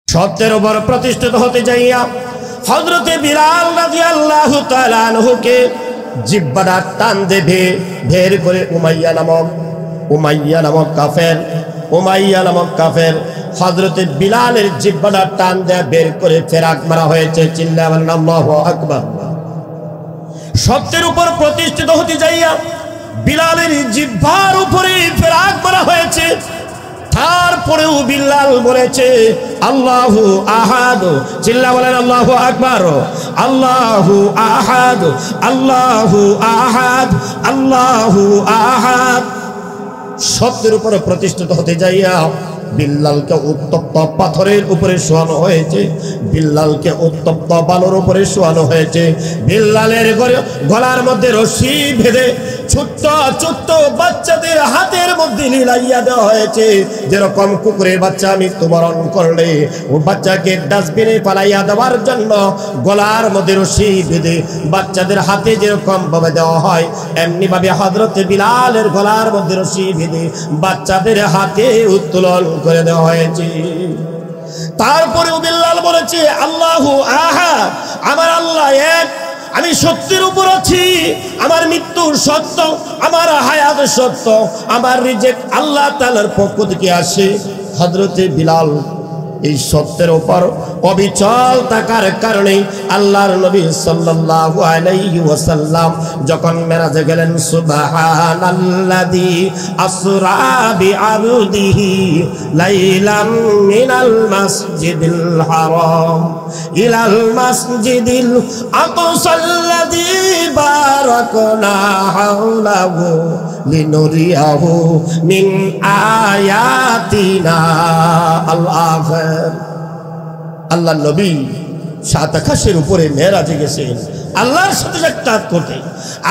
সত্যের উপর প্রতিষ্ঠিত হতে যাইয়া হযরতে বিলাল রাদিয়াল্লাহু তাআলা আনহুকে জিহ্বাটা টান দেবে বের করে উমাইয়া নামক কাফের হযরতে বিলালের জিহ্বাটা টান দেয়া বের করে ফেরাক মারা হয়েছে। চিল্লায়া বলেন আল্লাহু আকবার। সত্যের উপর প্রতিষ্ঠিত হতে যাইয়া বিলালের জিহ্বার উপরে ফেরাক মারা হয়েছে। তারপরেও বিল্লাল বলেছে আল্লাহু আহাদ। চিল্লা বলেন আল্লাহু আকবার। আল্লাহু আহাদ, আল্লাহু আহাদ, আল্লাহু আহাদ। সত্যের উপরে প্রতিষ্ঠিত হতে যাইয়া বিল্লালকে উত্তপ্ত পাথরের উপরে শোয়ানো হয়েছে, বিল্লালকে উত্তপ্ত বালুর উপরে শোয়ানো হয়েছে। বিল্লালের গলার মধ্যে রশি বেঁধে ছোট্ট ছোট্ট বাচ্চাদের হাতের মধ্যে লীলাইয়া দেওয়া হয়েছে। যেরকম কুকুরের বাচ্চা মৃত্যুবরণ করলে ও বাচ্চাকে ডাস্টবিনে পালাইয়া দেওয়ার জন্য গলার মধ্যে রশি বেঁধে বাচ্চাদের হাতে যেরকম ভাবে দেওয়া হয়, এমনি ভাবে হযরতে বিলালের গলার মধ্যে রশি বেঁধে বাচ্চাদের হাতে উত্তোলন করে দেওয়া হয়েছে। তারপরেও বিল্লাল বলেছে আল্লাহু আহাদ, আমার আল্লাহ এক, আমি সত্যের উপর আছি, আমার মৃত্যু সত্য, আমার হায়াত সত্য, আমার রিজিক আল্লাহ তাআলার পক্ষ থেকে আসে। হযরতে বিলাল এই সত্যের উপর অবিচল থাকার কারণে আল্লাহর নবী সাল্লাল্লাহু আলাইহি ওয়াসাল্লাম যখন মেরাজে গেলেন, সুবহানাল্লাযী আসরা বিআবদিহি লাইলাম মিনাল মাসজিদিল হারাম ইলাল মাসজিদিল আকসাল্লাযী বারাকনা হাওলাহু লিনুরিয়াহু মিন আয়াতিনা। আল্লাহ নবী সাত আকাশের উপরে মেরাজে গেছেন আল্লাহর সাথে সাক্ষাৎ করতে।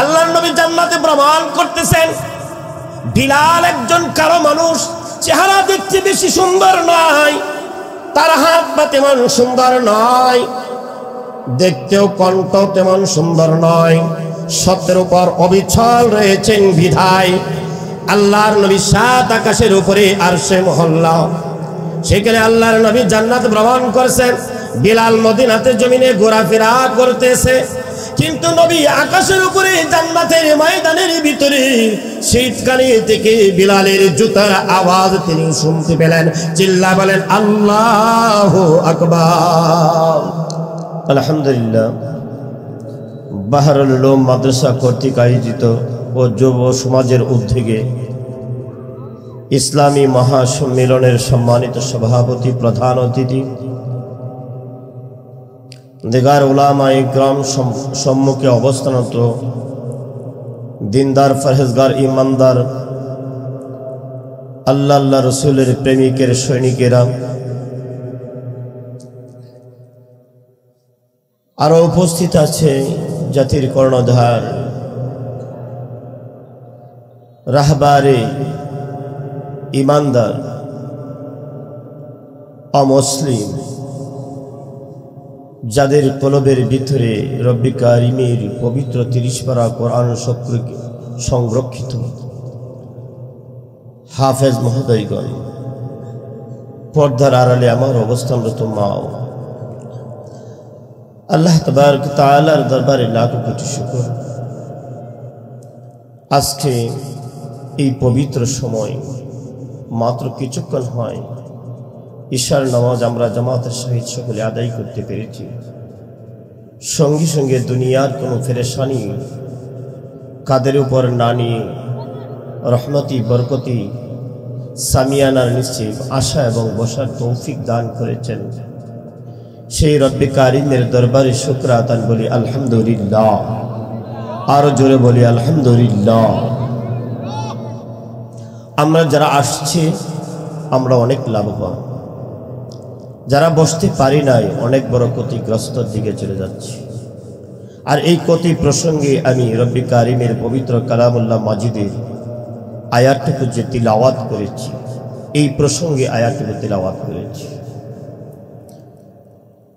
আল্লাহর নবী জান্নাতে ভ্রমণ করতেছেন। বিলাল একজন কালো মানুষ, চেহারা দেখতে বেশি সুন্দর নয়, তার হাত পা তেমন সুন্দর নয়, দেখতেও কণ্ঠ তেমন সুন্দর নয়। সত্যের উপর অবিচল রয়েছেন বিধায় আল্লাহর নবী সাত আকাশের উপরে আরশে মহল্লা, সেখানে আল্লাহর নবী জান্নাত ভ্রমণ করেছেন। বিলাল মদিনাতে জমিনে ঘোরাফেরা করতেছে, কিন্তু নবী আকাশের উপরে জান্নাতের ময়দানের ভিতরে শীতকালে থেকে বিলালের জুতার আওয়াজ তিনি শুনতে পেলেন। চিল্লা বলেন আল্লাহু আকবার। আলহামদুলিল্লাহ, বাহরুল উলুম মাদ্রাসা কর্তৃক আয়োজিত ও যুব সমাজের উদ্যোগে ইসলামী মহাসম্মেলনের সম্মানিত সভাপতি, প্রধান অতিথি, দিগার উলামা ইকরাম সম্মুখে অবস্থানত দিনদার, ফরহেজগার, ইমানদার, আল্লাহ রসুলের প্রেমিকের সৈনিকেরা, আরো উপস্থিত আছে জাতির কর্ণধার, রাহবারে, ইমানদার, অমুসলিম, যাদের কলবের ভিতরে রব্বি কারিমের পবিত্র 30 পারা কোরআন সংরক্ষিত হাফেজ মহোদয়গণ, পর্দার আড়ালে আমার অবস্থানরত মা, আল্লাহ তাবারক তাআলার দরবারে লাখো কোটি শুকর। আজকে এই পবিত্র সময় মাত্র কিছুক্ষণ হয় ঈশার নামাজ আমরা জামাতের সহিত সকলে আদায় করতে পেরেছি। সঙ্গে সঙ্গে দুনিয়ার কোনো ফেরেশানি কাদের উপর না নিয়ে রহমতি বরকতি সামিয়ানার নিশ্চিত আশা এবং বসার তৌফিক দান করেছেন। সেই রব্বে কারিমের দরবারে শুকর আদান বলি আলহামদুলিল্লাহ, আরো জোরে বলি আলহামদুলিল্লাহ। আমরা যারা আসছি আমরা অনেক লাভবান, যারা বসতে পারি নাই অনেক বড় ক্ষতিগ্রস্তর দিকে চলে যাচ্ছি। আর এই ক্ষতি প্রসঙ্গে আমি রব্বে কারিমের পবিত্র কালামুল্লাহ মাজিদের আয়াতটুকু যে তিলাওয়াত করেছি, এই প্রসঙ্গে আয়াতটুকু তিলাওয়াত করেছি।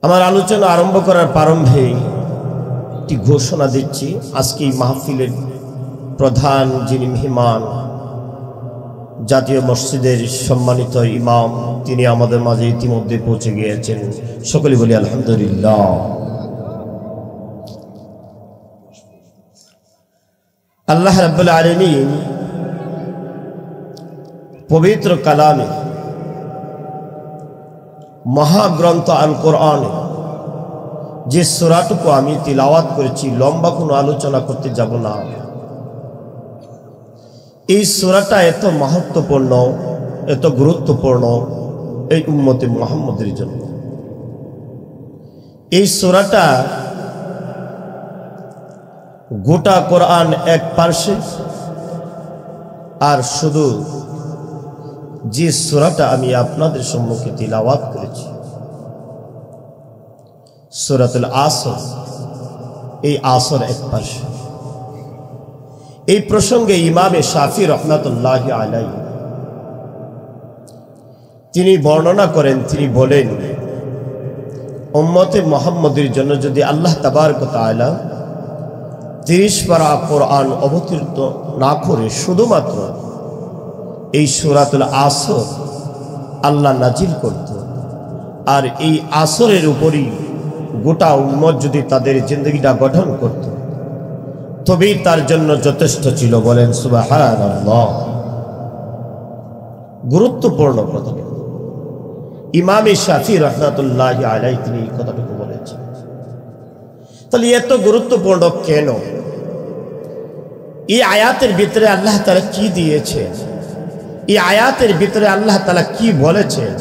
আমার আলোচনা আরম্ভ করার প্রারম্ভে একটি ঘোষণা দিচ্ছি। আজকে এই মাহফিলের প্রধান যিনি মেহমান, জাতীয় মসজিদের সম্মানিত ইমাম, তিনি আমাদের মাঝে ইতিমধ্যে পৌঁছে গিয়েছেন। সকলে বলি আলহামদুলিল্লাহ। আল্লাহ রাব্বুল আলামিন পবিত্র কালামে মহাগ্রন্থ আল কোরআনে যে সূরাটুকু আমি তিলাওয়াত করেছি, লম্বা কোনো আলোচনা করতে যাব না। এই সূরাটা এত মহত্বপূর্ণ, এত গুরুত্বপূর্ণ এই উম্মতে মুহাম্মদের জন্য। এই সূরাটা গোটা কোরআন এক পার্শ্বে, আর শুধু যে সূরাটা আমি আপনাদের সম্মুখে তিলাওয়াত করেছি, সূরাতুল আসর, এই আসর এক পার্শ্বে। এই প্রসঙ্গে ইমামে শাফি রহমাতুল্লাহি আলাইহি তিনি বর্ণনা করেন, তিনি বলেন, উম্মতে মুহাম্মদের জন্য যদি আল্লাহ তাবারক ওয়া তাআলা 30 পারা কোরআন অবতীর্ণ না করে শুধুমাত্র এই সূরাতুল আসর আল্লাহ নাজিল করত, আর এই আসরের উপরই গোটা উম্মত যদি তাদের জিন্দগিটা গঠন করত, তবেই তার জন্য যথেষ্ট ছিল। বলেন সুবহানাল্লাহ। গুরুত্বপূর্ণ কথা ইমামে শাফি রাহমাতুল্লাহি আলাইহি তিনি এই কথাটুকু বলেছেন। তাহলে এত গুরুত্বপূর্ণ কেন? এই আয়াতের ভিতরে আল্লাহ তাআলা কি দিয়েছে, এই আয়াতের ভিতরে আল্লাহ তাআলা কি বলেছেন,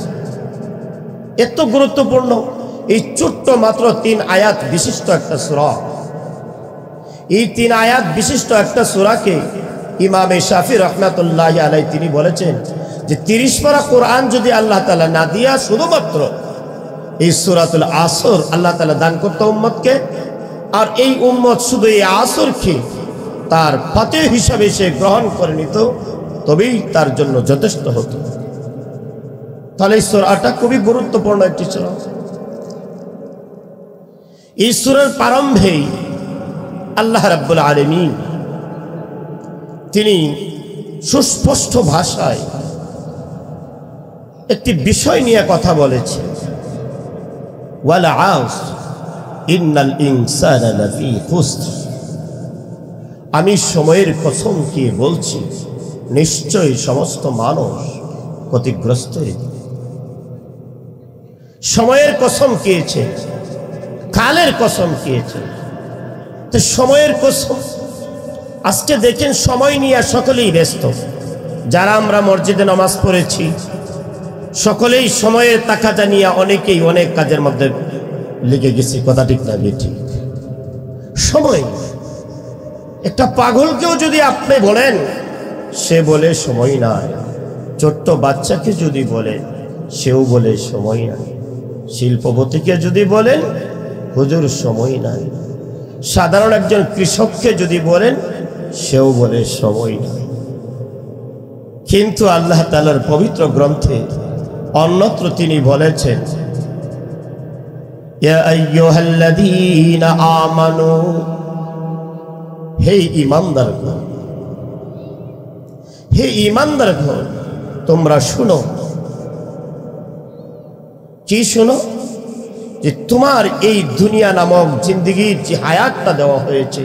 এত গুরুত্বপূর্ণ। এই ছোট্ট মাত্র 3 আয়াত বিশিষ্ট একটা সূরা, এই 3 আয়াত বিশিষ্ট একটা সূরাকে ইমামে শাফি রাহমাতুল্লাহি আলাইহি তিনি বলেছেন যে 30 পারা কোরআন যদি আল্লাহ তাআলা না দিয়া শুধুমাত্র এই সূরাতুল আসর আল্লাহ তাআলা দান করত উম্মতকে, আর এই উম্মত শুধু এই আসরকে তার ফাতিহ হিসাবে সে গ্রহণ করে নিত, তবেই তার জন্য যথেষ্ট হতো। তাহলে এই সূরাটা খুবই গুরুত্বপূর্ণ একটি সূরা। এই সূরার প্রারম্ভেই আল্লাহ রাব্বুল আলামিন তিনি সুস্পষ্ট ভাষায় একটি বিষয় নিয়ে কথা বলেছেন, ওয়াল আসর ইন্নাল ইনসানা লাফি খুসর। আমি সময়ের কসম দিয়ে বলছি, নিশ্চয়ই সমস্ত মানুষ ক্ষতিগ্রস্ত হয়ে যাবে। সময়ের কসম খেয়েছে, কালের কসম খেয়েছে। তো সময়ের কসম, আজকে দেখেন সময় নিয়ে সকলেই ব্যস্ত। যারা আমরা মসজিদে নামাজ পড়েছি সকলেই সময়ের তাকাদা নিয়ে অনেকেই অনেক কাজের মধ্যে লেগে গেছি। কথা ঠিক না ঠিক? সময়, একটা পাগলকেও যদি আপনি বলেন, সে বলে সময় নাই। ছোট্ট বাচ্চাকে যদি বলেন, সেও বলে সময় নাই। শিল্পপতিকে যদি বলেন, হুজুর সময় নাই। সাধারণ একজন কৃষককে যদি বলেন, সেও বলে সময় নাই। কিন্তু আল্লাহ তাআলার পবিত্র গ্রন্থে অন্যত্র তিনি বলেছেন, ইয়া আইয়ুহাল্লাযীনা আমানু, হে ঈমানদারগণ, হে ঈমানদারগণ, তোমরা শুনো। কি শুনো? যে তোমার এই দুনিয়া নামক জিন্দেগির যে হায়াতটা দেওয়া হয়েছে,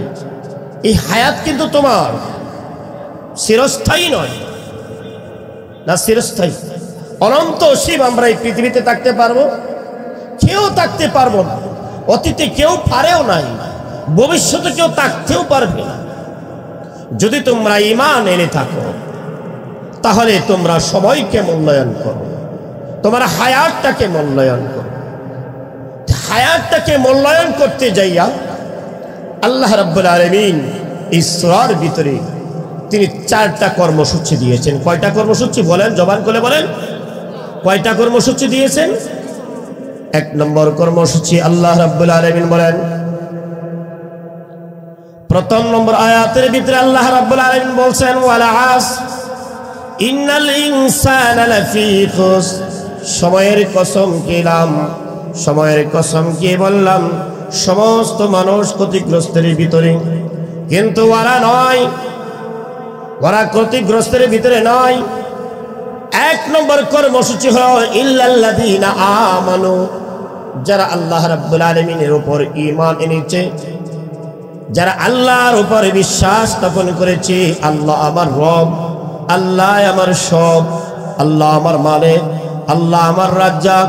এই হায়াত কিন্তু তোমার চিরস্থায়ী নয়। না চিরস্থায়ী? অনন্ত অসীম আমরা এই পৃথিবীতে থাকতে পারবো? কেউ থাকতে পারবো না। অতীতে কেউ পারেও নাই, ভবিষ্যতে কেউ থাকতেও পারবে না। যদি তোমরা ঈমান এনে থাকো, তাহলে তোমরা সময়কে মূল্যায়ন করো, তোমার হায়াতটাকে মূল্যায়ন করো। হায়াতটাকে মূল্যায়ন করতে যাইয়া আল্লাহ রাব্বুল আলামিন এই সূরার ভিতরে তিনি 4টা কর্মসূচি দিয়েছেন। কয়টা কর্মসূচি বলেন? জবান করে বলেন, কয়টা কর্মসূচি দিয়েছেন? 1 নম্বর কর্মসূচি আল্লাহ রাব্বুল আলামিন বলেন, প্রথম নম্বর আয়াতের ভিতরে আল্লাহ রাব্বুল আলামিন বলছেন, ওয়াল আসর ইন্নাল ইনসানা লাফি খুসর। সময়ের কসম খেলাম, সময়ের কসম খেয়ে বললাম সমস্ত মানুষ ক্ষতিগ্রস্তের ভিতরে। কিন্তু ওরা নয়, ওরা ক্ষতিগ্রস্তের ভিতরে নয়, এক নম্বর কর্মসূচি হলো ইল্লাল্লাযীনা আমানু, যারা আল্লাহ রাব্বুল আলামিনের উপর ঈমান এনেছে, যারা আল্লাহর উপরে বিশ্বাস স্থাপন করেছে, আল্লাহ আমার রব, আল্লাহ আমার সব, আল্লাহ আমার মালিক, আল্লাহ আমার রাজ্জাক,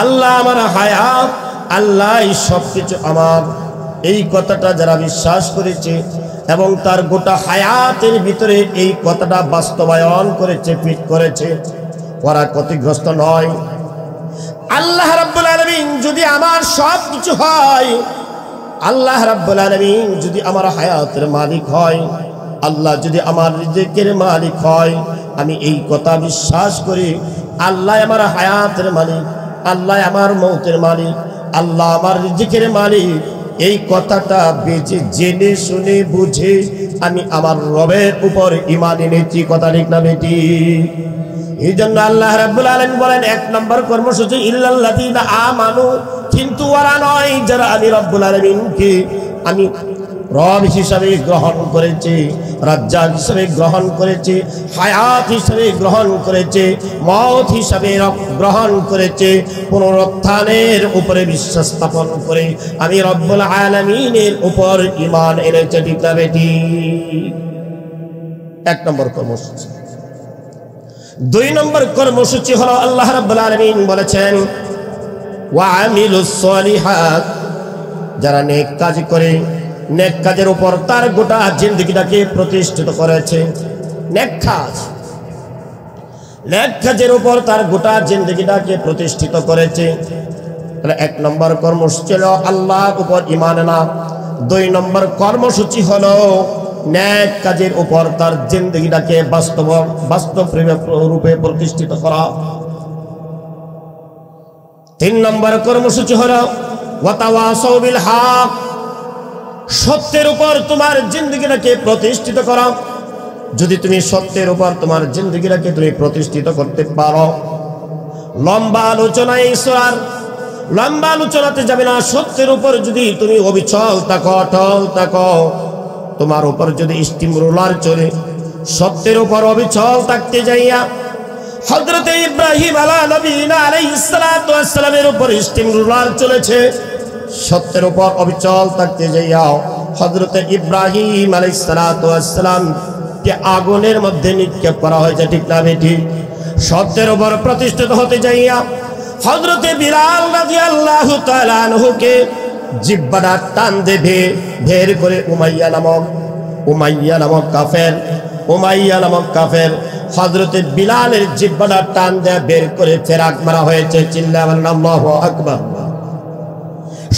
আল্লাহ আমার হায়াত, আল্লাহ সব কিছু আমার, এই কথাটা যারা বিশ্বাস করেছে এবং তার গোটা হায়াতের ভিতরে এই কথাটা বাস্তবায়ন করেছে, ফিট করেছে, ওরা ক্ষতিগ্রস্ত নয়। আল্লাহ রাব্বুল আলামিন যদি আমার সব কিছু হয়, আল্লাহ রাব্বুল আলামিন যদি আমার হায়াতের মালিক হয়, আল্লাহ যদি আমার রিজিকের মালিক হয়, আমি এই কথা বিশ্বাস করি আল্লাহ আমার হায়াতের মালিক, আল্লাহ আমার মৌতের মালিক, আল্লাহ আমার রিজিকের মালিক, এই কথাটা বেঁচে জেনে শুনে বুঝে আমি আমার রবের উপর ঈমান এনেছি। কথা ঠিক না বেটি? এই জন্য আল্লাহ রাব্বুল আলামিন বলেন এক নম্বর কর্মসূচি ইল্লাল্লাযীনা আমানু, কিন্তু ওরা নয় যারা আমি রব্বুল আলামিনকে আমি রব হিসাবে গ্রহণ করেছে, রাজ্জাক হিসাবে গ্রহণ করেছে, হায়াত হিসাবে গ্রহণ করেছে, মওত হিসাবে গ্রহণ করেছে, পুনরুত্থানের উপরে বিশ্বাস স্থাপন করে আমি রব্বুল আলামিনের উপর ঈমান এনেছে। ঠিক না বেটি? এক নম্বর কর্মসূচি। দুই নম্বর কর্মসূচি হলো আল্লাহ রাব্বুল আলামিন বলেছেন ওয়া আমিলুস সলিহাত, যারা নেক কাজ করে, নেক কাজের উপর তার গোটা জিন্দেগিটাকে প্রতিষ্ঠিত করেছে, নেক কাজের উপর তার গোটা জিন্দেগিটাকে প্রতিষ্ঠিত করেছে, তাহলে এক নম্বর কর্মসূচি হলো আল্লাহর উপর ঈমান আনা। দুই নম্বর কর্মসূচি হলো নেক কাজের উপর তার জিন্দেগিটাকে বাস্তব রূপে প্রতিষ্ঠিত করা। তিন নম্বর কর্মসূচি হলো ওয়াতাওয়াসাউ বিল হক, সত্যের উপর তোমার জিন্দেগিটাকে প্রতিষ্ঠিত করা। যদি তুমি সত্যের উপর তোমার জিন্দেগিটাকে তুমি প্রতিষ্ঠিত করতে পারো, লম্বা আলোচনা এই সূরার লম্বা আলোচনাতে যাবে না, সত্যের উপর যদি তুমি অবিচল থাকো, অটল থাকো, তোমার উপর যদি স্টিম রোলার চলে, সত্যের উপর অবিচল থাকতে যাইয়া হযরত ইব্রাহিম আলাইহিস সালাতু ওয়াস সালামের উপর স্টিম রোলার চলেছে, সত্যের উপর অবিচল থাকতে যাইয়া হযরত ইব্রাহিম আলাইহিস সালাতু ওয়াস সালাম কে আগুনের মধ্যে নিক্ষেপ করা হয়েছে। ঠিক না বেটি? সত্যের উপর প্রতিষ্ঠিত হতে যাইয়া হযরত বিলাল রাদিয়াল্লাহু তাআলা আনহুকে জিহ্বাটা টান দেবে বের করে উমাইয়া নামক কাফের হযরত বিলালের জিহ্বাটা টান দিয়ে বের করে ফেরাক মারা হয়েছে। চিল্লায়া বলেন আল্লাহু আকবার।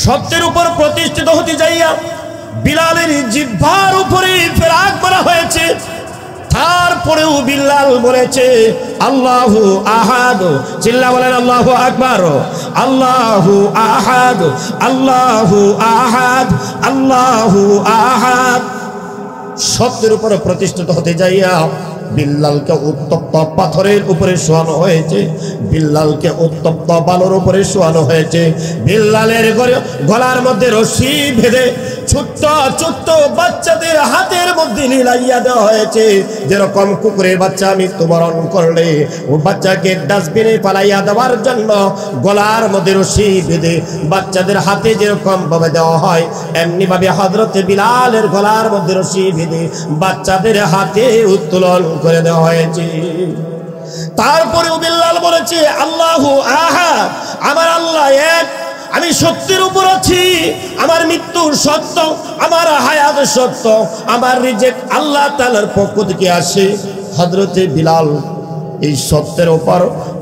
সত্যের উপর প্রতিষ্ঠিত হতে যাইয়া বিলালের জিহ্বার উপরে ফেরাক মারা হয়েছে। তারপরেও বিল্লাল বলেছে আল্লাহু আহাদ। চিল্লা বলেন আল্লাহু আকবার। আল্লাহু আহাদ, আল্লাহু আহাদ, আল্লাহু আহাদ। সত্যের উপরে প্রতিষ্ঠিত হতে যাইয়া বিল্লালকে উত্তপ্ত পাথরের উপরে শোয়ানো হয়েছে, বিল্লালকে উত্তপ্ত বালুর উপরে শোয়ানো হয়েছে, বিল্লালের গলার মধ্যে রশি বেঁধে ছোট্ট ছোট্ট বাচ্চাদের হাতের মধ্যে লীলাইয়া দেওয়া হয়েছে। যেরকম কুকুরের বাচ্চা মৃত্যুবরণ করলে ও বাচ্চাকে ডাস্টবিনে পালাইয়া দেওয়ার জন্য গলার মধ্যে রশি বেঁধে বাচ্চাদের হাতে যেরকম ভাবে দেওয়া হয়, এমনি ভাবে হযরত বিলালের গলার মধ্যে রশি বেঁধে বাচ্চাদের হাতে উত্তোলন করে দেওয়া হয়েছে। তারপরেও বিল্লাল বলেছে আল্লাহু আহাদ, আমার আল্লাহ এক, আমি সত্যের উপর আছি, আমার মৃত্যু সত্য, আমার হায়াত সত্য, আমার রিজিক আল্লাহ তাআলার পক্ষ থেকে আসে। হযরতে বিলাল এই সত্যের উপর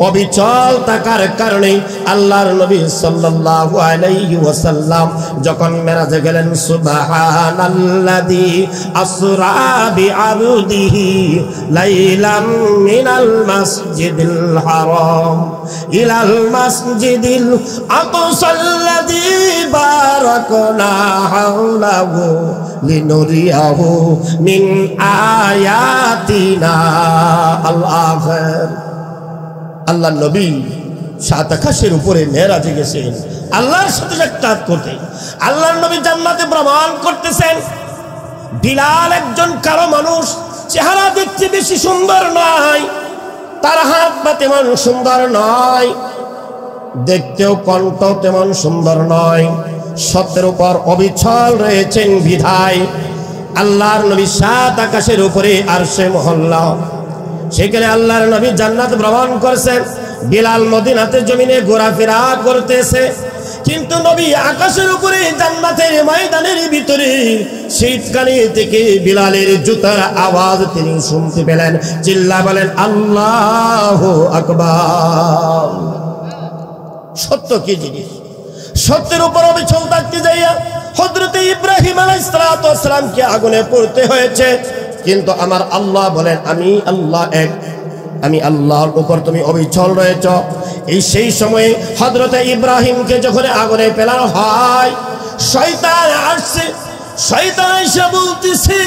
অবিচল থাকার কারণে আল্লাহর নবী সাল্লাল্লাহু আলাইহি ওয়াসাল্লাম যখন মেরাজে গেলেন, সুবহানাল্লাযী আসরা বিআবদিহি লাইলাম মিনাল মাসজিদিল হারাম ইলাল মাসজিদিল আকসাল্লাযী বারাকনা হাওলাহু লিনুরিয়াহু মিন আয়াতিনা। আল্লাহ নবী সাত আকাশের উপরে মেরাজে গেছেন আল্লাহর সাথে সাক্ষাৎ করতে। আল্লাহর নবী জান্নাতে ভ্রমণ করতেছেন। বিলাল একজন কালো মানুষ, চেহারা দেখতে বেশি সুন্দর নয়, তার হাত পা তেমন সুন্দর নয়, দেখতেও কণ্ঠ তেমন সুন্দর নয়, সত্যের উপর অবিচল রয়েছেন বিধায় আল্লাহর নবী সাত আকাশের উপরে আরশে মহল্লা, সেখানে আল্লাহর নবী জান্নাত ভ্রমণ করেছেন। বিলাল মদিনাতে জমিনে ঘোরাফেরা করতেছে, কিন্তু নবী আকাশের উপরে জান্নাতের ময়দানের ভিতরে শীতকালে থেকে বিলালের জুতার আওয়াজ তিনি শুনতে পেলেন। চিল্লা বলেন আল্লাহু আকবার। সত্য কি জিনিস? সত্যের উপর অবিচল থাকতে যাইয়া হযরত ইব্রাহিম আলাইহিস সালামকে আগুনে পড়তে হয়েছে, কিন্তু আমার আল্লাহ বলেন আমি আল্লাহ এক, আমি আল্লাহর উপর তুমি অবিচল রয়েছ। এই সেই সময়ে হযরত ইব্রাহিমকে যখন আগুনে ফেলানো হয়, শয়তান আসছে, শয়তান এসে বলতেছে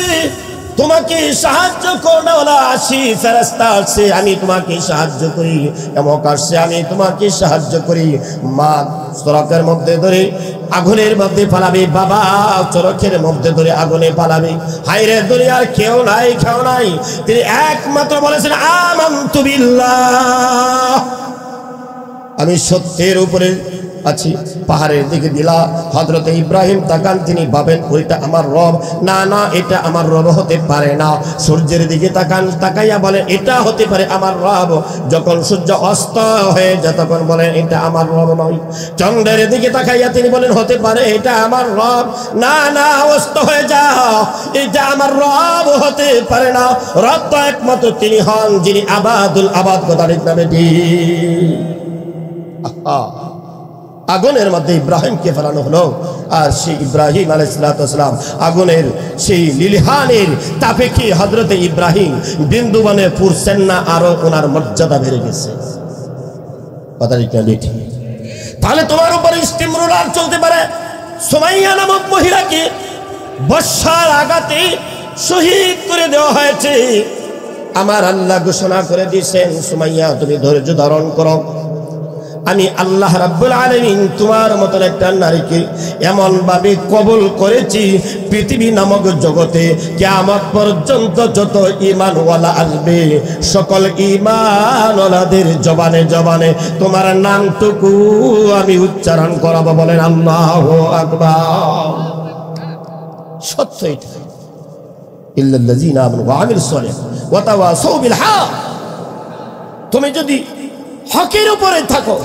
তোমাকে সাহায্য করনেওয়ালা আসি ফেরেশতা আসছে, আমি তোমাকে সাহায্য করি, এমক আসছে আমি তোমাকে সাহায্য করি। মা চরকের মধ্যে ধরে আগুনের মধ্যে পালাবে, বাবা চরকের মধ্যে ধরে আগুনে পালাবে। হায়রে দুনিয়ার কেউ নাই, কেউ নাই, তিনি একমাত্র বলেছেন আমানতু বিল্লাহ, আমি সত্যের উপরে আছি। পাহাড়ের দিকে দিলা হযরত ইব্রাহিম তাকান, তিনি ভাবেন ওইটা আমার রব, না না এটা আমার রব হতে পারে না। সূর্যের দিকে তাকান, তাকাইয়া বলেন এটা হতে পারে আমার রব। যখন সূর্য অস্ত হয়ে যায় তখন বলেন এটা আমার রব নয়। চন্দ্রের দিকে তাকাইয়া তিনি বলেন হতে পারে এটা আমার রব, না না অস্ত হয়ে যাও, এটা আমার রব হতে পারে না। রব তো একমাত্র তিনি হন যিনি আবাদুল আবাদ। কথা ঠিক না বেটি? আগুনের মধ্যে ইব্রাহিমকে ফেলানো হলো, আর সেই ইব্রাহিম আলাইহিস সালাম আগুনের সেই লিলহানের তাপে কি হযরত ইব্রাহিম বিন্দুবনে পুরছেন না, আরো ওনার মর্যাদা বেড়ে গেছে। কথা ঠিক না বেটি? তাহলে তোমার উপর ইস্তিমরুলার চলতে পারে। সুমাইয়া নামক মহিলাকে বর্ষার আঘাতে শহীদ করে দেওয়া হয়েছে। আমার আল্লাহ ঘোষণা করে দিয়েছেন সুমাইয়া তুমি ধৈর্য ধারণ করো, আমি আল্লাহ রাব্বুল আলামিন তোমার মতন একটা নারীকে এমন ভাবে কবুল করেছি, পৃথিবী নামক জগতে কিয়ামত পর্যন্ত যত ঈমানওয়ালা আসবে সকল ঈমানওয়ালাদের জবানে জবানে তোমার নামটুকু আমি উচ্চারণ করাবো। বলেন আল্লাহু আকবার। সত্য এটা, ইল্লাল্লাযীনা আমানু ওয়া আমিলুস সালিহাত ওয়া তাওয়াসাউ বিল হক। তুমি যদি হকের উপরে থাকো,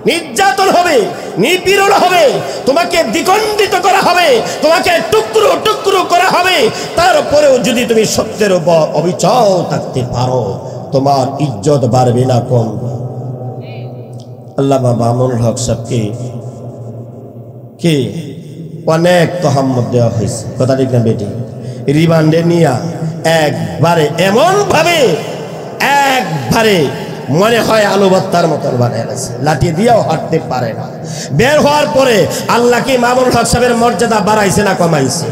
নির্যাতন হবে, নিপীড়ন হবে, তোমাকে দ্বিখণ্ডিত করা হবে, তোমাকে টুকরো টুকরো করা হবে, তারপরেও যদি তুমি সত্যের উপর অবিচল থাকতে পারো তোমার ইজ্জত বাড়বে না কম। আল্লামা মামুনুল হক সাহেবকে কে অনেক তহমত দেওয়া হয়েছে। কথা ঠিক না বেটি? রিমান্ডে নিয়া একবারে এমন ভাবে একবারে মনে হয় আলু ভর্তার মতন বানিয়ে গেছে, লাঠি দিয়েও হাঁটতে পারে না। বের হওয়ার পরে আল্লাহ কি মামুনুল হক সাহেবের মর্যাদা বাড়াইছে না কমাইছে?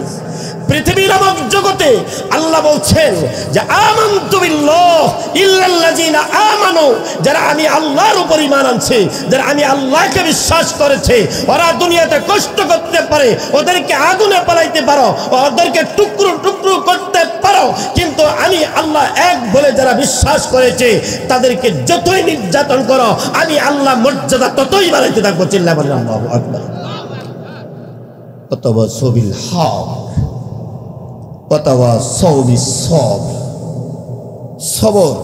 পৃথিবী নামক জগতে আল্লাহ বলছেন যে আমানতু বিল্লাহ ইল্লাল্লাযীনা আমানু, যারা আমি আল্লাহর উপর ঈমান আনছে, যারা আমি আল্লাহকে বিশ্বাস করেছে, ওরা দুনিয়াতে কষ্ট করতে পারে, ওদেরকে আগুনে পালাইতে পারো, ওদেরকে টুকরো টুকরো করতে পারো, কিন্তু আমি আল্লাহ এক বলে যারা বিশ্বাস করেছে তাদেরকে যতই নির্যাতন করো আমি আল্লাহ মর্যাদা ততই বাড়াইতে থাকবো। চিল্লা বলেন আল্লাহু আকবার। ওয়াতাওয়াসাউ বিল হক ওয়াতাওয়াসাউ বিস সবর, সবর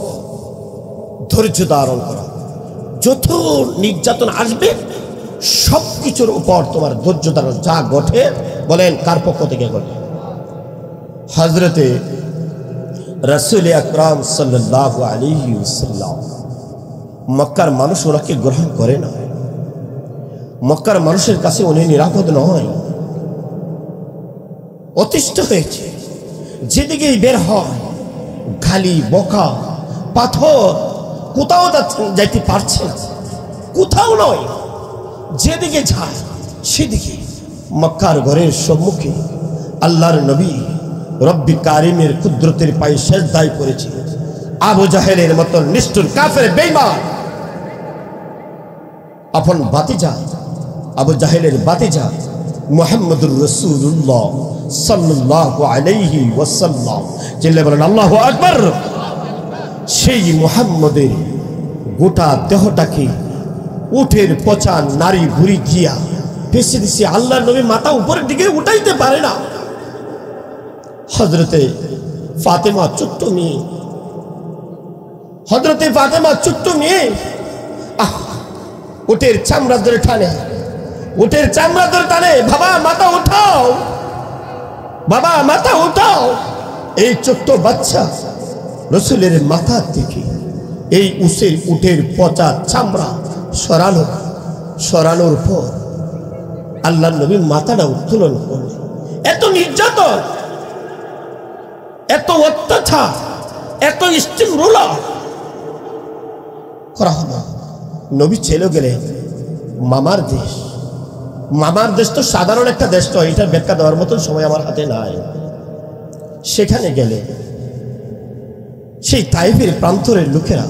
ধৈর্য ধারণ করা। যত নির্যাতন আসবে সবকিছুর উপর তোমার ধৈর্য ধারণ। যা ঘটে বলেন কার পক্ষ থেকে ঘটে? হযরতে রাসূল আকরাম সাল্লাল্লাহু আলাইহি ওয়াসাল্লাম, মক্কার মানুষ ওনাকে গ্রহণ করে না, মক্কার মানুষের কাছে উনি নিরাপদ নয়, অতিষ্ঠ হয়েছে। যেদিকেই বের হয় খালি বোকা পাথর, কোথাও যাইতে পারছে না, কোথাও নয়, যেদিকে যায় সেদিকে। মক্কার ঘরের সম্মুখে আল্লাহর নবী রব্বি কারিমের কুদরতের পায়ে সেজদায় পড়েছে। আবু জাহেলের মতন নিষ্ঠুর কাফের বেঈমান আপন বাতিজা, আবু জাহেলের বাতিজা মুহাম্মদুর রাসূলুল্লাহ সাল্লাল্লাহু আলাইহি ওয়াসাল্লাম, চিল্লায়ে বলেন আল্লাহু আকবার। সেই মুহাম্মদের গোটা দেহটাকে উটের পচা নারী ঘুরি দিয়া ফেসে দিছে। আল্লাহর নবী মাথা উপরের দিকে উঠাইতে পারে না। হযরতে ফাতেমা ছোট্ট মেয়ে, হযরতে ফাতেমা ছোট্ট মেয়ে উটের চামড়া ধরে টানে, উটের চামড়া ধরে টানে, বাবা মাথা উঠাও, বাবা মাথা উঠাও। এই ছোট্ট বাচ্চা রাসূলের মাথা থেকে এই উটের পচা চামড়া সরানোর পর আল্লাহর নবী মাথাটা উত্তোলন করলেন। এত নির্যাতন, এত অত্যাচার, এত স্টিম রোলার করা হলো। নবী ছেলে গেলেন মামার দেশ। মামার দেশ তো সাধারণ একটা দেশ তো, এটার ব্যাখ্যা দেওয়ার মতন সময় আমার হাতে নাই। সেখানে গেলে সেই তাইফের প্রান্তরের লোকেরা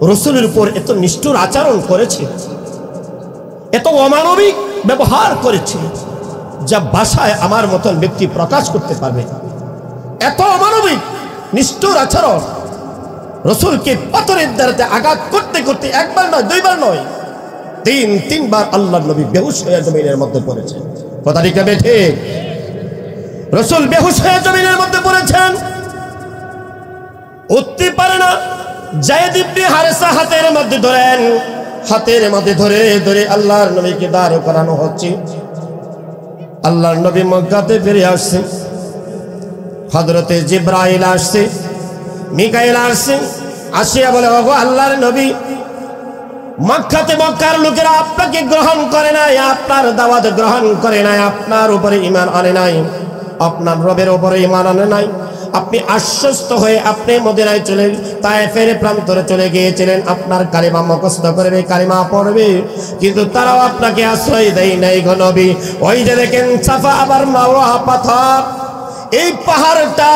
রাসূলের উপর এত নিষ্ঠুর আচরণ করেছে, এত অমানবিক ব্যবহার করেছে, যা ভাষায় আমার মতন ব্যক্তি প্রকাশ করতে পারবে। এত অমানবিক নিষ্ঠুর আচরণ, রাসূলকে পাথরের দ্বারাতে আঘাত করতে করতে একবার নয়, দুইবার নয়, তিনবার আল্লাহর নবী বেহুশ হয়ে জমিনের মধ্যে পড়েছেন। কথা ঠিক না ঠিক? রাসূল বেহুশ হয়ে জমিনের মধ্যে পড়েছেন, উঠতে পারে না। যায়েদ ইবনে হারেসা হাতের মধ্যে ধরেন, হাতের মধ্যে ধরে ধরে আল্লাহর নবীকে দাঁড় করানো হচ্ছে। আল্লাহর নবী মক্কাতে ফিরে আসছে। হযরতে জিবরাইল আসছে, মিকাইল আসছে, আসিয়া বলে, ওগো আল্লাহর নবী, মক্কার লোকেরা আপনাকে গ্রহণ করে নাই, আপনার দাওয়াত গ্রহণ করে নাই, আপনার উপরে ঈমান আনে নাই, আপনার রবের উপরে ঈমান আনে নাই। আপনি আশ্বস্ত হয়ে আপনি মদিনায় চলে তায়েফের প্রান্তরে চলে গিয়েছিলেন, আপনার কালিমা মুখস্থ করবে, কালিমা পড়বে, কিন্তু তারাও আপনাকে আশ্রয় দেয় নাই গো নবী। ওই যে দেখেন সাফা আবার মাওয়া পাথর, এই পাহাড়টা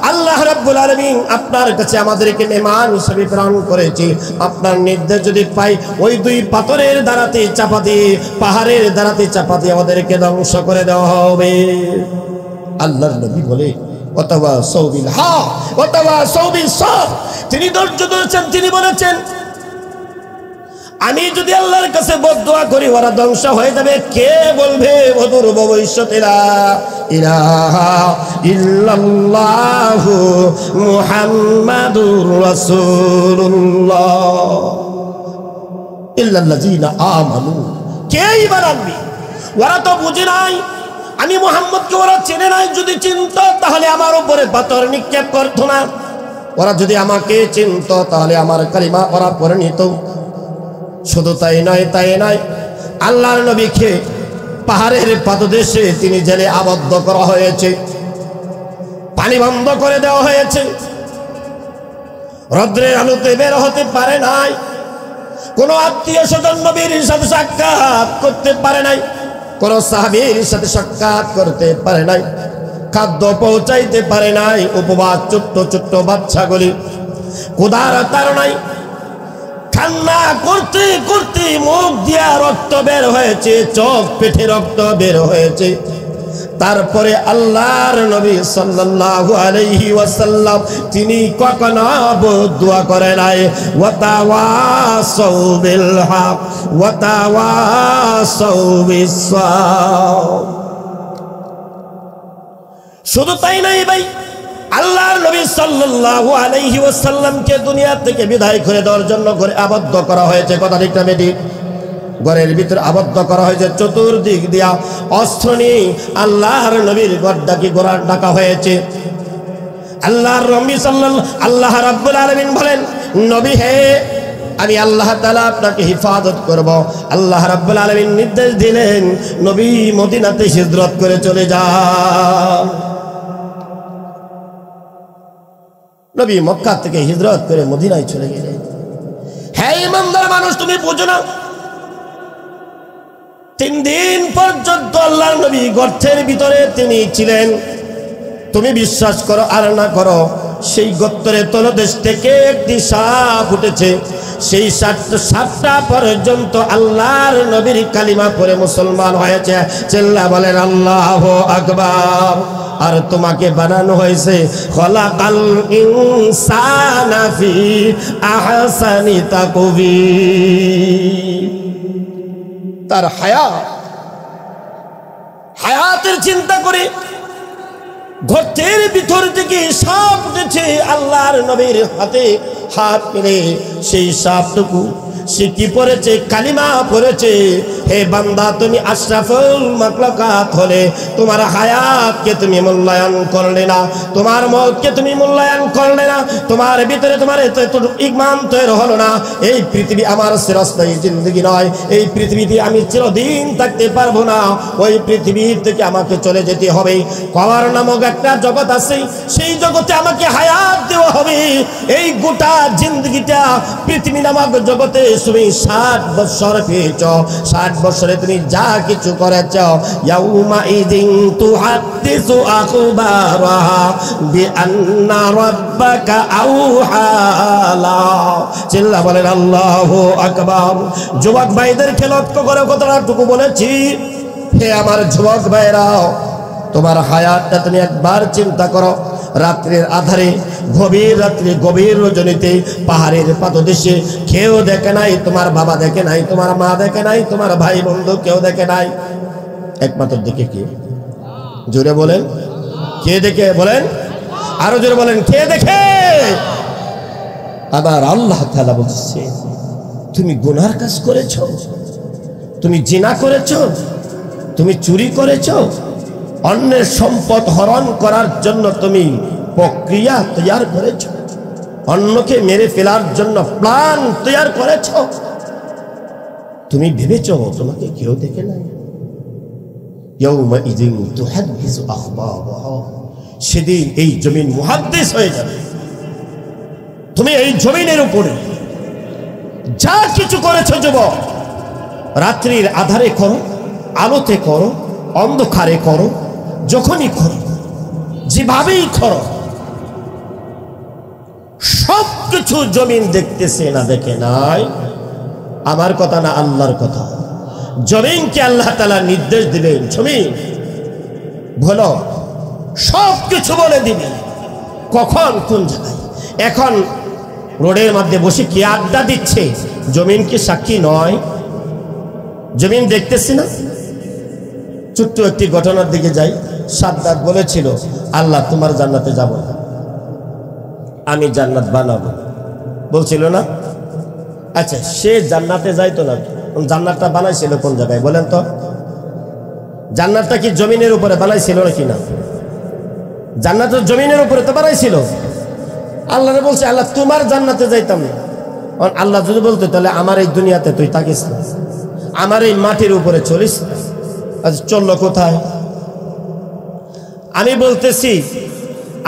আল্লাহ রাব্বুল আলামিন আপনার কাছে আমাদেরকে মেহমান হিসেবে প্রেরণ করেছে। আপনার নির্দেশ যদি পাই, ওই দুই পাথরের দ্বারাতে চাপা দিয়ে, পাহাড়ের দ্বারাতে চাপা দিয়ে আমাদেরকে ধ্বংস করে দেওয়া হবে। আল্লাহর নবী বলে, অথবা সৌবিল হা অথবা সৌবিল সব, তিনি ধৈর্য ধরেছেন। তিনি বলেছেন, আমি যদি আল্লাহর কাছে বদদুয়া করি ওরা ধ্বংস হয়ে যাবে, কে বলবে অদূর ভবিষ্যতে লা ইলাহা ইল্লাল্লাহু মুহাম্মাদুর রাসূলুল্লাহ ইল্লাল্লাযিনা আমানু। কে ঈমান আনবে? ওরা তো বুঝে নাই, আমি মুহাম্মদকে ওরা চেনে নাই। যদি চিনত তাহলে আমার উপরে পাথর নিক্ষেপ করত না। ওরা যদি আমাকে চিনত তাহলে আমার কালিমা ওরা পড়ে নিত। শুধু তাই নয়, আল্লাহর নবীকে পাহাড়ের পাদদেশে তিনি জেলে আবদ্ধ করা হয়েছে, পানি বন্ধ করে দেওয়া হয়েছে, রৌদ্রের আলোতে বের হতে পারে নাই, কোনো আত্মীয় স্বজন নবীর সাথে সাক্ষাৎ করতে পারে নাই, কোন সাহাবীর সাথে সাক্ষাৎ করতে পারে নাই, খাদ্য পৌঁছাইতে পারে নাই। উপবাস, ছোট্ট ছোট্ট বাচ্চাগুলি ক্ষুধার তাড়নায় কান্না করতে করতে মুখ দিয়া রক্ত বের হয়েছে, চোখ পেটে রক্ত বের হয়েছে। তারপরে আল্লাহর নবী সাল্লাল্লাহু আলাইহি ওয়াসাল্লাম তিনি কখনো বদদুয়া করে নাই। ওয়া তাওয়াসাউ বিল হক ওয়া তাওয়াসাউ বিস সাবর। শুধু তাই নাই ভাই, আল্লাহর নবী সাল্লাল্লাহু আলাইহি ওয়াসাল্লামকে দুনিয়া থেকে বিদায় করে দেওয়ার জন্য ঘরে আবদ্ধ করা হয়েছে। কথা ঠিক না বেটি? ঘরের ভিতরে আবদ্ধ করা হয়েছে, চতুর্দিক দিয়া অস্ত্র নিয়ে আল্লাহর নবীর গড্ডাকে গোড়া ডাকা হয়েছে। আল্লাহর নবী আল্লাহ রাব্বুল আলামিন বলেন, নবী হে, আমি আল্লাহ তাআলা আপনাকে হিফাজত করব। আল্লাহ রাব্বুল আলামিন নির্দেশ দিলেন, নবী মদিনাতে হিজরত করে চলে যান। নবী মক্কা থেকে হিজরত করে মদিনায় চলে গেলেন। হ্যাঁ ইমানদার মানুষ, তুমি বুঝো না, 3 দিন পর্যন্ত আল্লাহর নবী গর্তের ভিতরে তিনি ছিলেন। তুমি বিশ্বাস করো আর না করো, সেই গর্তের তলদেশ থেকে একটি সাপ উঠেছে। সেই সাপটা পর্যন্ত আল্লাহর নবীর কালিমা পড়ে মুসলমান হয়েছে। চিল্লা বলেন আল্লাহু আকবার। আর তোমাকে বানানো হয়েছে খলাকাল ইনসানা ফি আহসানি তাকবীর। তার হায়াতের চিন্তা করে ঘরের ভিতর থেকে সাপ উঠেছে, আল্লাহর নবীর হাতে হাত মেরে সেই সাপটুকু সে কি পড়েছে? কালিমা পড়েছে। হে বান্দা, তুমি আশরাফুল মাখলুকাত হলে তোমার হায়াতকে তুমি মূল্যায়ন করলে না, তোমার মওতকে তুমি মূল্যায়ন করলে না, তোমার ভিতরে তোমার ঈমান তৈরি হলো না। এই পৃথিবী আমার চিরস্থায়ী জিন্দগি নয়, এই পৃথিবীতে আমি চিরদিন থাকতে পারবো না, ওই পৃথিবীর থেকে আমাকে চলে যেতে হবে। কবর নামক একটা জগৎ আছে, সেই জগতে আমাকে হায়াত দেওয়া হবে। এই গোটা জিন্দগিটা পৃথিবী নামক জগতে তুমি 60 বছর পেয়েছ, 60 বছরে তুমি যা কিছু করেছ, ইয়াউমা ইদিন তুহাদ্দিসু আখবারাহা বিআন্না রাব্বাকা আওহালা। চিল্লা বলেন আল্লাহু আকবার। যুবক ভাইদেরকে লক্ষ্য করে কতটুকু বলেছি, হে আমার যুবক ভাইরা, তোমার হায়াতটা তুমি একবার চিন্তা করো। রাত্রির আধারে, গভীর রাত্রি, গভীর রজনীতে, পাহাড়ের পাদদেশে কেউ দেখে নাই, তোমার বাবা দেখে নাই, তোমার মা দেখে নাই, তোমার ভাই বন্ধু কেউ দেখে নাই, একমাত্র দেখে কে? জোরে বলেন, কে দেখে? বলেন আরো জোরে বলেন, কে দেখে? আবার আল্লাহ তাআলা বলছে, তুমি গুনার কাজ করেছ, তুমি জিনা করেছ, তুমি চুরি করেছ, অন্যের সম্পদ হরণ করার জন্য তুমি প্রক্রিয়া তৈরি করেছ, অন্যকে মেরে ফেলার জন্য প্ল্যান তৈরি করেছ, তুমি ভেবেছ তোমাকে কেউ দেখে নাই। ইয়াউমা ইযিন তুহাদ্দিসু আখবারাহা, সেদিন এই জমিন মুহাদ্দিস হয়ে যাবে। তুমি এই জমিনের উপরে যা কিছু করেছো যুবক, রাত্রির আধারে করো, আলোতে করো, অন্ধকারে করো, যখনই করো, যেভাবেই করো, সবকিছু জমিন দেখতেছে না, দেখে নাই? আমার কথা না, আল্লাহর কথা। জমিনকে আল্লাহ তাআলা নির্দেশ দিবেন, জমিন বলো, সবকিছু বলে দিবে কখন কোন জায়গায়। এখন রোডের মধ্যে বসে কি আড্ডা দিচ্ছে, জমিন কি সাক্ষী নয়? জমিন দেখতেছি না? ছোট্ট একটি ঘটনার দিকে যাই। সাদ্দাত বলেছিল, আল্লাহ তোমার জান্নাতে যাব না, আমি জান্নাত বানাবো, বলছিল না? আচ্ছা, সে জান্নাতে যাইতো না, জান্নাতটা বানাইছিল কোন জায়গায় বলেন তো? জান্নাতটা কি জমিনের উপরে বানাইছিল নাকি না? জান্নাত জমিনের উপরে তো বানাইছিল। আল্লাহরে বলছে, আল্লাহ তোমার জান্নাতে যাইতাম না। আল্লাহ যদি বলতো, তাহলে আমার এই দুনিয়াতে তুই থাকিস না, আমার এই মাটির উপরে চলিস না। আচ্ছা, চললো কোথায়?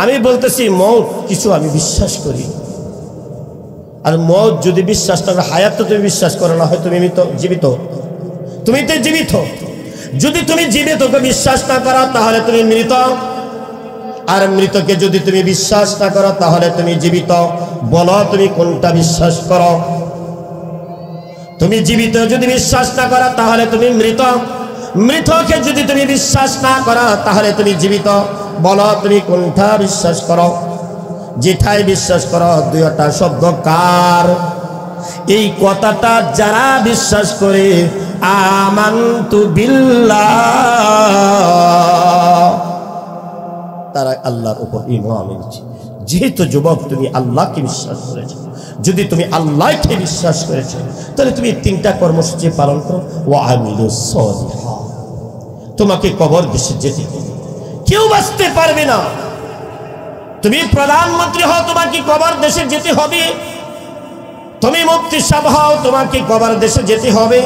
আমি বলতেছি মওত কিছু আমি বিশ্বাস করি। আর মওত যদি বিশ্বাস না, হায়াত তো তুমি বিশ্বাস করো না, হয় তুমি জীবিত, তুমি তো জীবিত। যদি তুমি জীবিতকে বিশ্বাস না করো তাহলে তুমি মৃত, আর মৃতকে যদি তুমি বিশ্বাস না করো তাহলে তুমি জীবিত। বলো তুমি কোনটা বিশ্বাস করো? তুমি জীবিত যদি বিশ্বাস না করো তাহলে তুমি মৃত, মৃতকে যদি তুমি বিশ্বাস না করো তাহলে তুমি জীবিত। বলো তুমি কোনটা বিশ্বাস করো? যেটাই বিশ্বাস করো, দুইটা শব্দ কার? এই কথাটা যারা বিশ্বাস করে, আমানতু বিল্লাহ, তারা আল্লাহর উপর ঈমান এনেছে। যেহেতু যুবক তুমি আল্লাহকে বিশ্বাস করেছো, যদি তুমি আল্লাহকে বিশ্বাস করেছো, তাহলে তুমি তিনটা কর্মসূচি পালন করো। ওয়া আমিলুস সালিহাত, তোমাকে কবর দেশে যেতে হবে, কেউ বাঁচতে পারবে না। তুমি প্রধানমন্ত্রী হও, তোমাকে কবর দেশে যেতে হবে। তুমি মুফতি সাহেব হও, তোমাকে কবর দেশে যেতে হবে।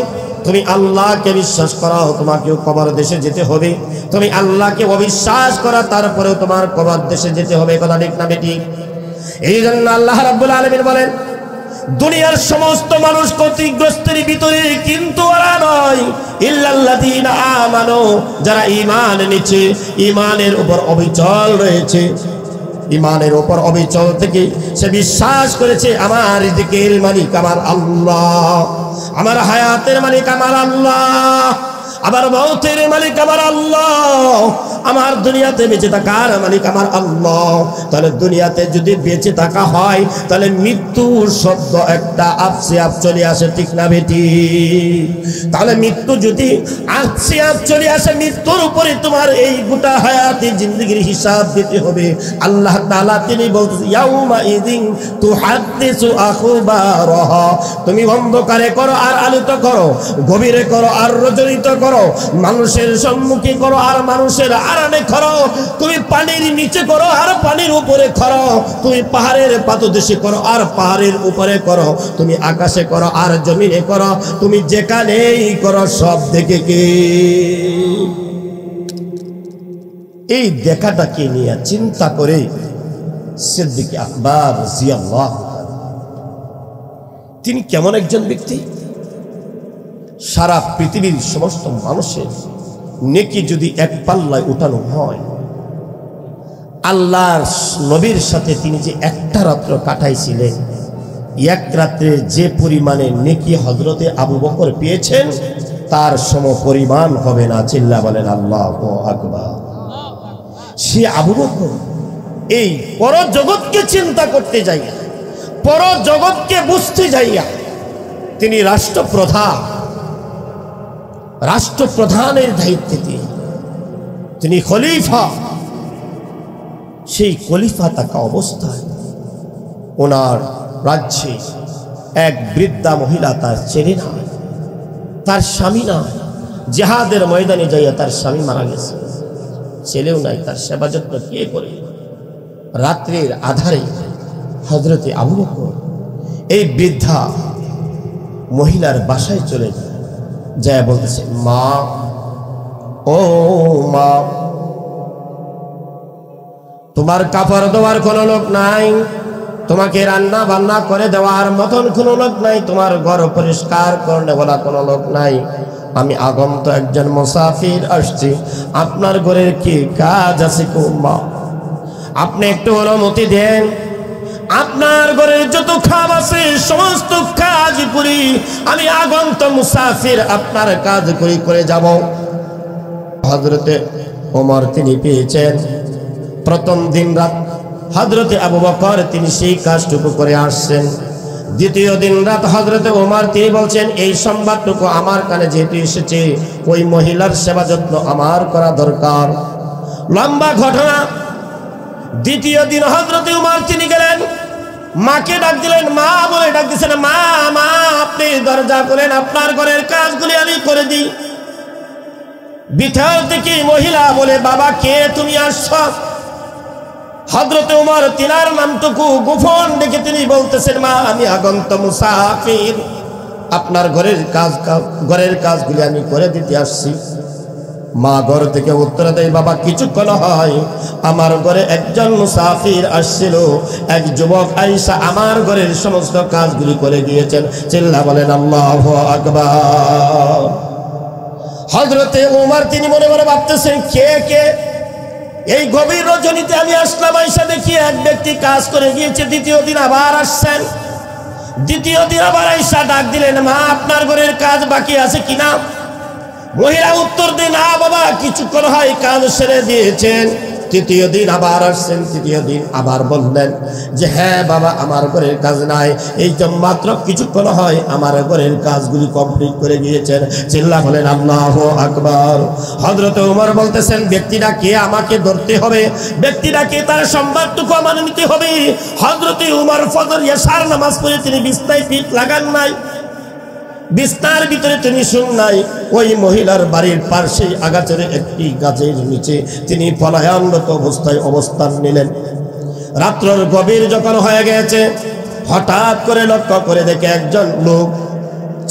তুমি আল্লাহকে বিশ্বাস করো, তোমাকেও কবর দেশে যেতে হবে। তুমি আল্লাহকে অবিশ্বাস করো, তারপরেও তোমার কবর দেশে যেতে হবে। কথা ঠিক না বেঠিক? এই জন্য আল্লাহ রাব্বুল আলামিন বলেন, দুনিয়ার সমস্ত মানুষ ক্ষতিগ্রস্তের ভিতরে, কিন্তু ওরা নয়, ইল্লাল্লাযীনা আমানু, যারা ঈমান এনেছে, ঈমানের উপর অবিচল রয়েছে, ঈমানের উপর অবিচল থেকে সে বিশ্বাস করেছে আমার রিজিকের মালিক আমার আল্লাহ, আমার হায়াতের মালিক আমার আল্লাহ, আবার মওতের মালিক আমার আল্লাহ, আমার দুনিয়াতে বেঁচে থাকার মালিক আমার আল্লাহ। তাহলে দুনিয়াতে যদি বেঁচে থাকা হয় তাহলে মৃত্যুর শব্দ একটা আপসে আপ চলে আসে, ঠিক না বেটি? তাহলে মৃত্যু যদি আপসে আপ চলে আসে, মৃত্যুর উপরে তোমার এই গোটা হায়াতি জিন্দেগির হিসাব দিতে হবে। আল্লাহ তাআলা তিনি বলতেছেন ইয়াউমা ইযিন তুহাদ্দিসু আখবারাহা, তুমি অন্ধকারে করো আর আলোকিত করো, গভীরে করো আর রজনীত করো, মানুষের সম্মুখে করো আর মানুষের আড়ালে করো, তুমি পানির নিচে করো আর পানির উপরে করো, তুমি পাহাড়ের পাদদেশে করো আর পাহাড়ের উপরে করো, তুমি আকাশে করো আর জমিনে করো, তুমি যেখানেই করো সব দেখে কে? এই দেখাটাকে নিয়ে চিন্তা করে সিদ্দিক আকবর রাদিয়াল্লাহু তাআলা তিনি কেমন একজন ব্যক্তি? সারা পৃথিবীর সমস্ত মানুষের নেকি যদি এক পাল্লায় উঠানো হয়, আল্লাহর নবীর সাথে তিনি যে একটা রাত্র কাটাইছিলেন, এক রাত্রে যে পরিমাণে নেকি হযরতে আবু বকর পেয়েছেন তার সম পরিমাণ হবে না। চিল্লা বলেন আল্লাহু আকবার। সে আবু বকর এই পরজগৎকে চিন্তা করতে যাইয়া, পরজগৎকে বুঝতে যাইয়া তিনি রাষ্ট্রপ্রধানের দায়িত্বে তিনি খলিফা। সেই খলিফা থাকা অবস্থায় ওনার রাজ্যে এক বৃদ্ধা মহিলা, তার ছেলে না, তার স্বামী না, জিহাদের ময়দানে যাইয়া তার স্বামী মারা গেছে, ছেলেও নাই, তার সেবা যত্ন কে করে? রাত্রির আধারে হযরতে আবু বকর এই বৃদ্ধা মহিলার বাসায় চলে যায়, বলতেছে মা, ও মা, তোমার কাপড় দেওয়ার কোনো লোক নাই, তোমাকে রান্না বান্না করে দেওয়ার মতন কোনো লোক নাই, তোমার ঘর পরিষ্কার করে বলা কোনো লোক নাই, আমি আগন্ত একজন মুসাফির আসছি, আপনার ঘরের কি কাজ আছে গো মা? আপনি একটু অনুমতি দেন, আপনার ঘরের যত কাজ আছে সমস্ত কাজ করি, আমি আগন্ত মুসাফির আপনার কাজ করে যাব। হযরতে ওমর তিনি পেয়েছেন প্রথম দিন রাত হযরতে আবু বকর তিনি সেই কাজটুকু করে আসছেন। দ্বিতীয় দিন রাত হযরতে ওমর তিনি বলছেন এই সংবাদটুকু আমার কানে যেহেতু এসেছে, ওই মহিলার সেবা যত্ন আমার করা দরকার। লম্বা ঘটনা। দ্বিতীয় দিন হযরতে ওমর তিনি গেলেন, মাকে ডাক দিলেন, মা বলে ডাক দিচ্ছেন, মা মা আপনি দরজা খুলেন, আপনার ঘরের কাজগুলি আমি করে দিই। ভিতর থেকে মহিলা বলে, বাবা কে তুমি আসছো? হযরতে ওমর তিনার নামটুকু গোপন ডেকে তিনি বলতেছেন, মা আমি আগন্ত মুসাফির, আপনার ঘরের কাজগুলি আমি করে দিতে আসছি। মা ঘর থেকে উত্তর দেয়, বাবা কিছুক্ষণ হয় আমার ঘরে একজন মুসাফির আসছিল, এক যুবক আয়েশা আমার ঘরের সমস্ত কাজগুলি করে গিয়েছেন। চিল্লা বলেন আল্লাহু আকবার। হযরতে ওমর তিনি মনে মনে ভাবতেছেন, কে এই গভীর রজনীতে আমি আসলাম, আয়েশা দেখি এক ব্যক্তি কাজ করে গিয়েছে। দ্বিতীয় দিন আবার আসছেন, দ্বিতীয় দিন আবার আয়েশা ডাক দিলেন, মা আপনার ঘরের কাজ বাকি আছে কিনা? মহিলা উত্তর দেন, না বাবা কিছুক্ষণ হয় কাজ সেরে দিয়েছেন। তৃতীয় দিন আবার আসছেন, তৃতীয় দিন আবার বললেন যে হ্যাঁ বাবা আমার ঘরের কাজ নাই, এই তো মাত্র কিছুক্ষণ হয় আমার ঘরের কাজগুলি কমপ্লিট করে গিয়েছেন। চিল্লা বলেন আল্লাহু আকবার। হযরতে ওমর বলতেছেন, ব্যক্তিটা কে আমাকে ধরতে হবে, ব্যক্তিটা কে তার সংবাদটুকু আমার নিতে হবে। হযরতে ওমর ফজর ইশার নামাজ পড়ে তিনি বিছনায় পিঠ লাগান নাই, বিস্তার ভিতরে তিনি শুন নাই, ওই মহিলার বাড়ির পাশে আগাছারে একটি গাছের নিচে তিনি পলায়নরত অবস্থায় অবস্থান নিলেন। রাত্রের গভীর যখন হয়ে গেছে, হঠাৎ করে লক্ষ্য করে দেখে একজন লোক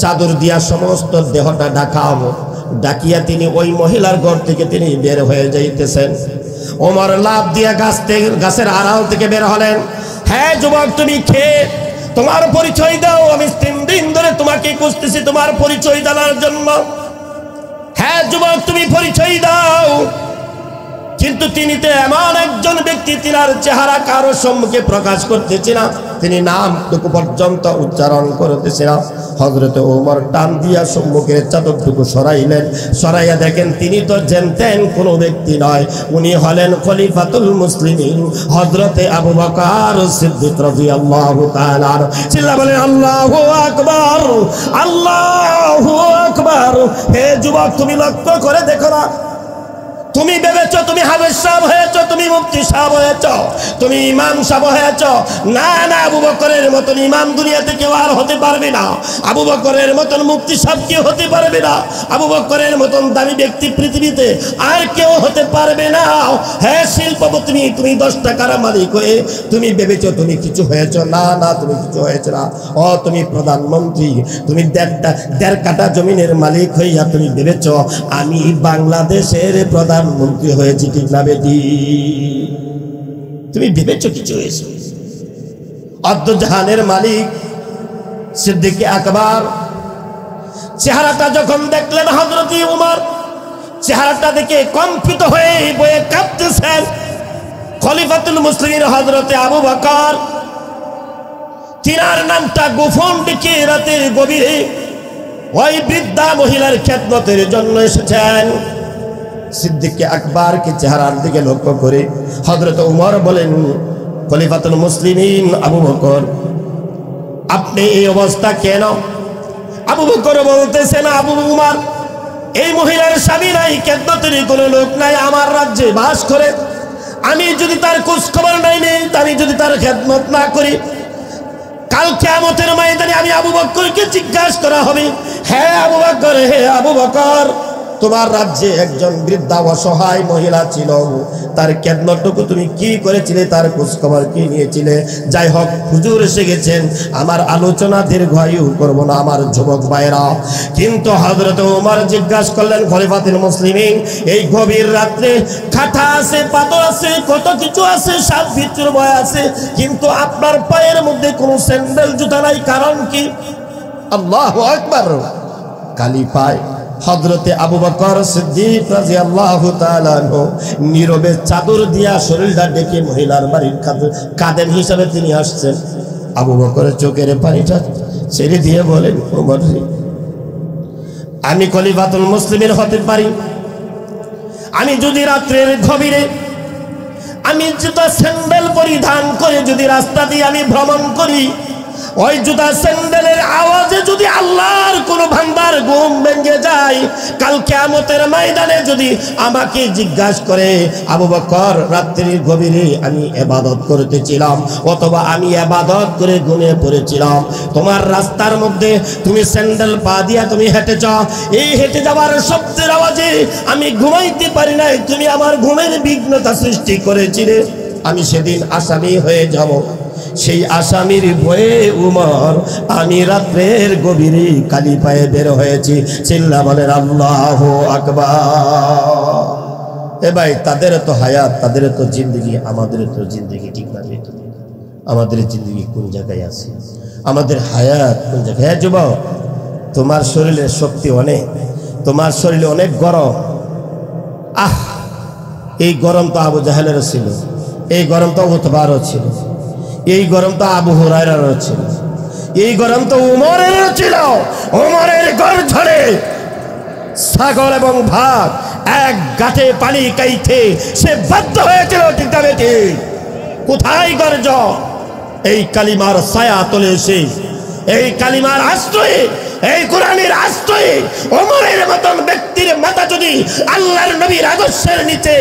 চাদর দিয়া সমস্ত দেহটা ডাকিয়া তিনি ওই মহিলার ঘর থেকে তিনি বের হয়ে যাইতেছেন। ওমর লাফ দিয়া গাছের আড়াল থেকে বের হলেন। হ্যাঁ যুবক, তুমি কে? তোমার পরিচয় দাও, আমি 3 দিন ধরে তোমাকে খুঁজতেছি তোমার পরিচয় জানার জন্য। হ্যাঁ যুবক, তুমি পরিচয় দাও। কিন্তু তিনি তো এমন একজন ব্যক্তি, তিনার চেহারা কারো সম্মুখে প্রকাশ করতেছি না। তিনি নামটুকু পর্যন্ত উচ্চারণ করতেছেন। হযরত ওমর টান দিয়া সম্মুখের চাদরটুকু সরাইলেন, সরাইয়া দেখেন তিনি তো জানতেন কোনো ব্যক্তি নয়, উনি হলেন খলিফাতুল মুসলিমিন হযরতে আবু বকর সিদ্দিক রাদিয়াল্লাহু তাআলা। চিল্লা বলেন আল্লাহু আকবার, আল্লাহু আকবার। হে যুবক, তুমি লক্ষ্য করে দেখো না, তুমি ভেবেছো তুমি হাফেজ সাহেব হয়েছো, তুমি মুফতি সাহেব হয়েছো, তুমি ইমাম সাহেব হয়েছো। না না, আবু বকরের মতন ইমাম দুনিয়াতে কেউ আর হতে পারবে না, আবু বকরের মতন মুফতি সাহেব কেউ হতে পারবে না, আবু বকরের মতন দামি ব্যক্তি পৃথিবীতে আর কেউ হতে পারবে না। হ্যাঁ শিল্পপতি, তুমি 10 টাকার মালিক হয়ে তুমি ভেবেছো তুমি কিছু হয়েছো। না না, তুমি কিছু হয়েছে না। ও তুমি প্রধানমন্ত্রী, তুমি 1.5 কাঠা জমিনের মালিক হইয়া তুমি ভেবেছো আমি বাংলাদেশের প্রধানমন্ত্রী হয়েছি, ঠিক না বেটি? তুমি ভেবেছো কিছু হয়েছে। অর্ধজাহানের মালিক সিদ্দিক আকবর চেহারাটা যখন দেখলেন হযরত ওমর, চেহারাটা দেখে কম্পিত হয়ে বয়ে কাঁপতেছেন খলিফাতুল মুসলিমিন হযরতে আবু বকর। তিনার নামটা গোপন ডেকে রাতের গভীরে ওই বৃদ্ধা মহিলার খেদমতের জন্য এসেছেন। সিদ্দিক আকবর কে চেহারার দিকে লক্ষ্য করে হযরত ওমর বলেন, খলিফাতুল মুসলিমিন আবু বকর, আপনি এই অবস্থা কেন? আবু বকর বলতেছেন, আবু উমর, এই মহিলার স্বামী নাই, খেদমতের কোনো লোক নাই, আমার রাজ্যে বাস করে। আমি যদি তার খোঁজ খবর নাই নেই, আমি যদি তার খেদমত না করি, কাল কিয়ামতের ময়দানে আমি আবু বকরকে জিজ্ঞাসা করা হবে, হ্যাঁ আবু বকর, হে আবু বকর, তোমার রাজ্যে একজন বৃদ্ধা অসহায় মহিলা ছিল, তার খেদমতটুকু তুমি কি করেছিলে, তার খোঁজ খবর কি নিয়েছিলে? যাই হোক, হুজুর এসে গেছেন, আমার আলোচনা দীর্ঘায়ু করব না আমার যুবক ভাইরা। কিন্তু হযরত ওমর জিজ্ঞাসা করলেন, খলিফাতুল মুসলিমিন, এই গভীর রাত্রে কাঁটা আছে, পাথর আছে, কত কিছু আছে, সাপ বিচ্ছুর ভয় আছে, কিন্তু আপনার পায়ের মধ্যে কোনো স্যান্ডেল জুতা নাই, কারণ কি? আল্লাহু আকবার। কালি পায় হযরতে আবু বকর সিদ্দিক রাদিয়াল্লাহু তাআলা নীরবে চাদর দিয়া শরীরটা ঢেকে মহিলার বাড়ির কাদেম হিসাবে তিনি আসছেন। আবু বকরের চোখের পানিটা ছেড়ে দিয়ে বলেন, ওমর, আমি খলিফাতুল মুসলিমিন হতে পারি, আমি যদি রাত্রের গভীরে আমি জুতা স্যান্ডেল পরিধান করে যদি রাস্তা দিয়ে আমি ভ্রমণ করি, ওই জুতা স্যান্ডেলের আওয়াজে যদি আল্লাহর কোন বান্দার ঘুম ভেঙে যায়, কাল কিয়ামতের ময়দানে যদি আমাকে জিজ্ঞাসা করে, আবু বকর, রাত্রির গভীরে আমি ইবাদত করতেছিলাম অথবা আমি ইবাদত করে ঘুমিয়ে পড়েছিলাম, তোমার রাস্তার মধ্যে তুমি স্যান্ডেল পা দিয়া তুমি হেঁটেছ, এই হেঁটে যাওয়ার শব্দের আওয়াজে আমি ঘুমাইতে পারি নাই, তুমি আমার ঘুমের বিঘ্নতা সৃষ্টি করেছিলে, আমি সেদিন আসামি হয়ে যাব। সেই আসামির ভয়ে উমর আমি রাত্রের গভীরে কালি পায়ে বের হয়েছি। চিল্লা বলেন আল্লাহু আকবার। এ ভাই, তাদের তো হায়াত, তাদের তো জিন্দগি, আমাদের তো জিন্দগি, ঠিক না? আমাদের জিন্দগি কোন জায়গায় আছে? আমাদের হায়াত কোন জায়গায়? হ্যাঁ যুবক, তোমার শরীরে শক্তি অনেক, তোমার শরীরে অনেক গরম। এই গরম তো আবু জাহেলেরও ছিল, এই গরম তো উতবারও ছিল, এই গরম তো আবু হুরায়রারও ছিল, এই গরম তো উমরেরও ছিল। উমরের গড় ধরে ছাগল এবং ভাগ এক গাঁটে পানি খাইতে সে বাধ্য হয়েছিল, ঠিক না বেটি? কোথায় গর্জ? এই কালিমার ছায়া তলে এসে, এই কালিমার আশ্রয়ে, এই কোরআনের আশ্রয়ে ওমরের মতন ব্যক্তির মাথা যদি আল্লাহর নবীর আদর্শের নিচে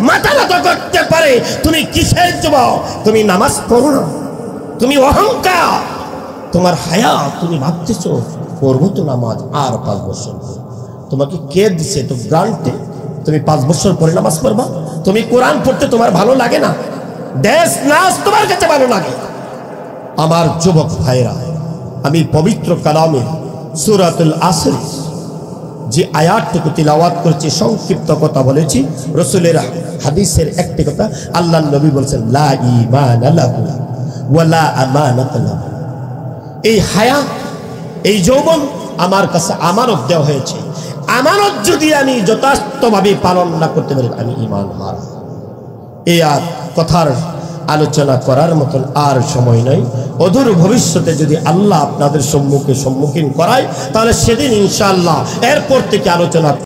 মাথা নত করতে পারে, তুমি কিসের যুবক? তুমি নামাজ পড়ো না, তুমি অহংকার, তোমার হায়াত, তুমি ভাবতেছো পড়বো তো নামাজ আর 5 বছর, তোমাকে কে দিছে তো গ্রান্টে তুমি 5 বছর পরে নামাজ পড়বা? তুমি কোরআন পড়তে তোমার ভালো লাগে না? দেশ নাচ তোমার কাছে ভালো লাগে? আমার যুবক ভাইরা, আমি পবিত্র কালামে সূরাতুল আসর যে আয়াতটুকু তিলাওয়াত করছি, সংক্ষিপ্ত কথা বলেছি, রাসূলের হাদিসের একটি কথা, আল্লাহর নবী বলেছেন, লা ঈমানা লাহু ওয়া লা আমানাতা লাহু। এই হায়াত, এই যৌবন আমার কাছে আমানত দেওয়া হয়েছে, আমানত যদি আমি যথার্থভাবে পালন না করতে পারি, আমি ঈমান হারা। এই কথার আলোচনা করার মতন আর সময় নাই। অদূর ভবিষ্যতে যদি আল্লাহ আপনাদের সম্মুখীন করায় তাহলে সেদিন ইনশাআল্লাহ এরপর থেকে আলোচনা